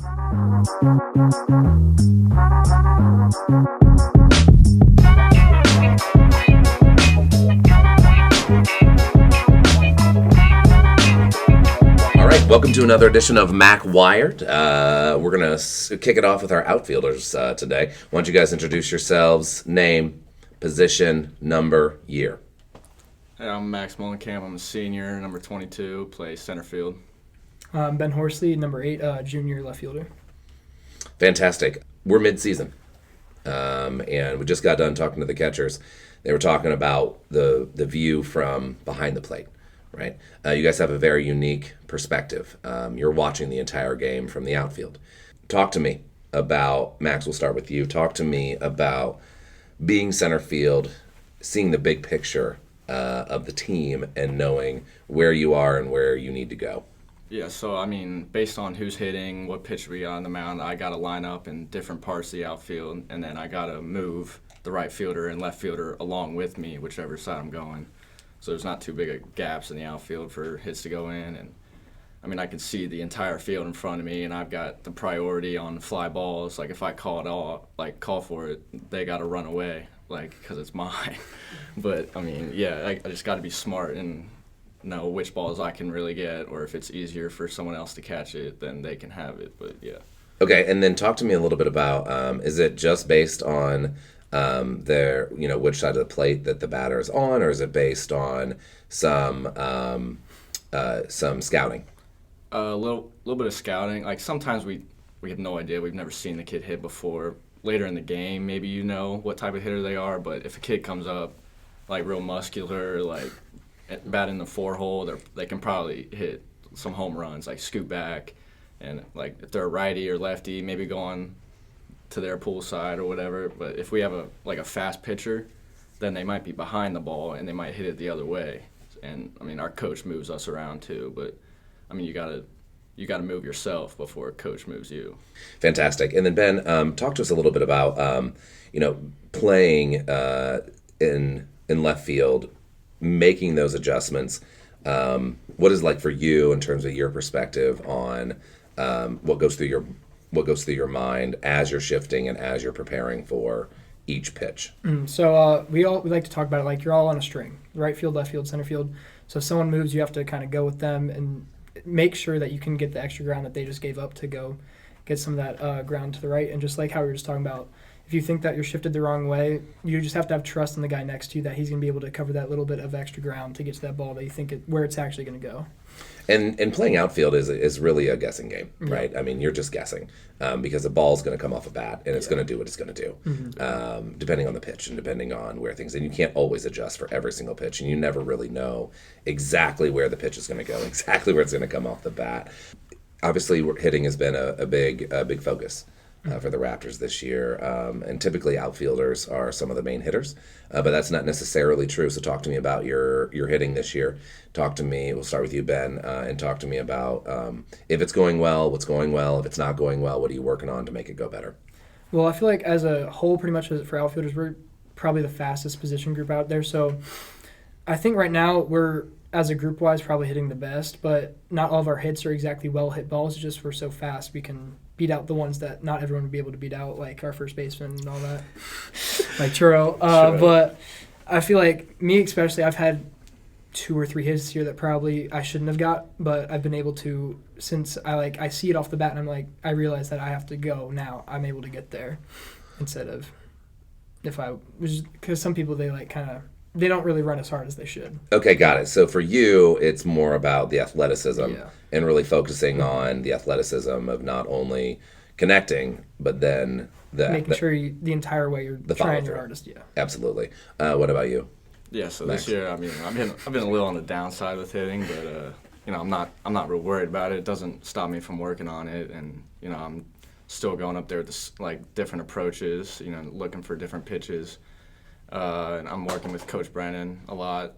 All right, welcome to another edition of Mac Wired. We're going to kick it off with our outfielders today. Why don't you guys introduce yourselves, name, position, number, year. Hey, I'm Max Mullenkamp. I'm a senior, number 22, play center field. Ben Horsley, number 8, junior left fielder. Fantastic. We're mid-season, and we just got done talking to the catchers. They were talking about the view from behind the plate, right? You guys have a very unique perspective. You're watching the entire game from the outfield. Talk to me about, Max, we'll start with you. Talk to me about being center field, seeing the big picture of the team and knowing where you are and where you need to go. Yeah, so, I mean, based on who's hitting, what pitch we got on the mound, I got to line up in different parts of the outfield, and then I got to move the right fielder and left fielder along with me, whichever side I'm going. So there's not too big of gaps in the outfield for hits to go in. And, I mean, I can see the entire field in front of me, and I've got the priority on fly balls. Like, if I call it all, like, call for it, they got to run away, like, because it's mine. But, I mean, yeah, I just got to be smart and know which balls I can really get, or if it's easier for someone else to catch it, then they can have it. But yeah. Okay, and then talk to me a little bit about, is it just based on their, which side of the plate that the batter is on, or is it based on some scouting? A little bit of scouting. Like, sometimes we have no idea. We've never seen the kid hit before. Later in the game, maybe you know what type of hitter they are, but if a kid comes up, like, real muscular, like, batting the 4-hole, they can probably hit some home runs, like scoot back, and like if they're a righty or lefty, maybe go on to their pool side or whatever. But if we have a fast pitcher, then they might be behind the ball and they might hit it the other way. And I mean, our coach moves us around too, but I mean, you gotta move yourself before a coach moves you. Fantastic. And then Ben, talk to us a little bit about playing in left field, making those adjustments. What is it like for you in terms of your perspective on what goes through your mind as you're shifting and as you're preparing for each pitch? So we like to talk about it like you're all on a string, right field, left field, center field. So if someone moves, you have to kind of go with them and make sure that you can get the extra ground that they just gave up to go get some of that ground to the right. And just like how we were just talking about, if you think that you're shifted the wrong way, you just have to have trust in the guy next to you that he's going to be able to cover that little bit of extra ground to get to that ball that you think where it's actually going to go. And playing outfield is really a guessing game, right? I mean, you're just guessing because the ball's going to come off a bat and it's going to do what it's going to do, depending on the pitch and depending on where things. And you can't always adjust for every single pitch, and you never really know exactly where the pitch is going to go, exactly where it's going to come off the bat. Obviously, hitting has been a big focus for the Raptors this year, and typically outfielders are some of the main hitters, but that's not necessarily true. So talk to me about your hitting this year. Talk to me, we'll start with you, Ben, and talk to me about if it's going well, what's going well, if it's not going well, what are you working on to make it go better? Well, I feel like as a whole, pretty much for outfielders, we're probably the fastest position group out there. So I think right now we're, as a group-wise, probably hitting the best, but not all of our hits are exactly well-hit balls. It's just we're so fast we can beat out the ones that not everyone would be able to beat out, like our first baseman and all that, like Churro. But I feel like me especially, I've had 2 or 3 hits this year that probably I shouldn't have got, but I've been able to, since I see it off the bat and I'm like, I realize that I have to go now. I'm able to get there instead of because some people, they don't really run as hard as they should. Okay, got it. So for you, it's more about the athleticism and really focusing on the athleticism of not only connecting, but then making sure the entire way you're trying your hardest. Yeah, absolutely. What about you? Yeah. So Max? This year, I mean, I've been a little on the downside with hitting, but I'm not real worried about it. It doesn't stop me from working on it, and I'm still going up there with different approaches. Looking for different pitches. And I'm working with Coach Brennan a lot,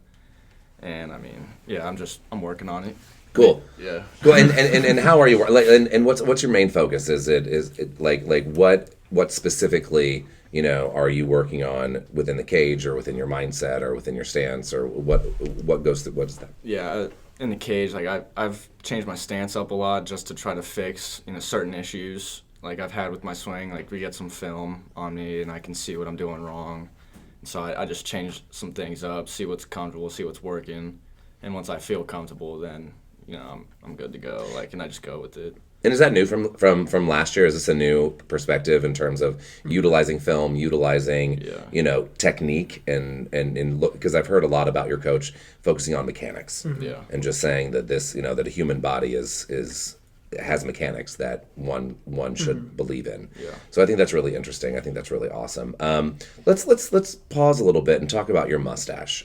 and I mean, yeah, I'm working on it. Cool. Yeah. Cool. And how are you? And what's your main focus? Is it like what specifically are you working on within the cage or within your mindset or within your stance or what goes through? What is that? Yeah, in the cage, like I've changed my stance up a lot just to try to fix certain issues like I've had with my swing. Like we get some film on me and I can see what I'm doing wrong, and so I just change some things up, see what's comfortable, see what's working, and once I feel comfortable, then I'm good to go. Like, and I just go with it. And is that new from last year? Is this a new perspective in terms of utilizing film, utilizing technique, and look, because I've heard a lot about your coach focusing on mechanics, and just saying that this that a human body has mechanics that one should believe in. Yeah. So I think that's really interesting. I think that's really awesome. Let's pause a little bit and talk about your mustache.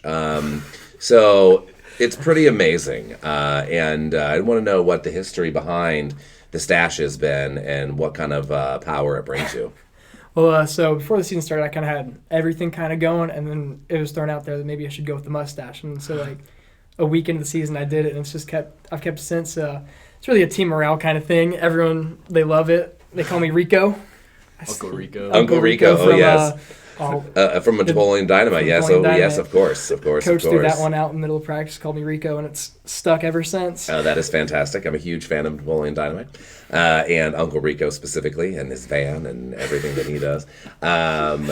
So it's pretty amazing, and I want to know what the history behind the stash has been and what kind of power it brings you. Well, so before the season started, I kind of had everything kind of going, and then it was thrown out there that maybe I should go with the mustache. And so, like, a week into the season, I did it, and I've kept it since. It's really a team morale kind of thing. Everyone, they love it. They call me Rico. Uncle Rico. Uncle Rico, from, yes. From Napoleon Dynamite, yes. Dynamite. Yes, of course. Coach threw that one out in the middle of practice, called me Rico, and it's stuck ever since. Oh, that is fantastic. I'm a huge fan of Napoleon Dynamite, and Uncle Rico specifically, and his van and everything that he does. But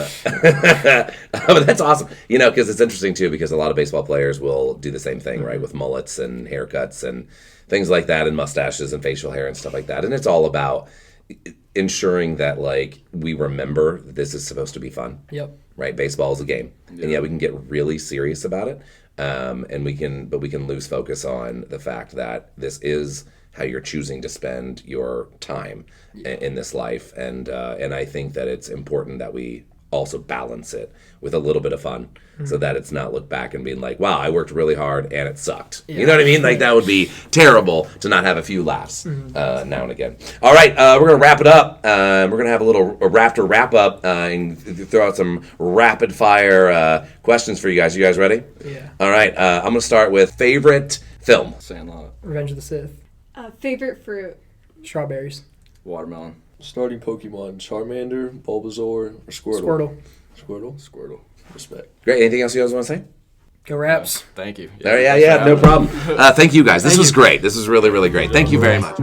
that's awesome. Because it's interesting too, because a lot of baseball players will do the same thing, right, with mullets and haircuts and things like that, and mustaches and facial hair and stuff like that. And it's all about ensuring that, like, we remember that this is supposed to be fun. Yep. Right? Baseball is a game. Yeah. And we can get really serious about it. And we can lose focus on the fact that this is how you're choosing to spend your time in this life. And I think that it's important that we also balance it with a little bit of fun, so that it's not looked back and being like, wow, I worked really hard and it sucked. Yeah. You know what I mean? Like, that would be terrible to not have a few laughs now and again. All right, we're going to wrap it up. We're going to have a Raptor wrap up and throw out some rapid fire questions for you guys. You guys ready? Yeah. All right, I'm going to start with favorite film. Sandlot. Revenge of the Sith. Favorite fruit. Strawberries. Watermelon. Starting Pokemon, Charmander, Bulbasaur, or Squirtle. Squirtle. Respect. Great. Anything else you guys want to say? Go Raps. Thank you. Yeah, no problem. Thank you guys. This was great. This was really, really great. Thank you very much.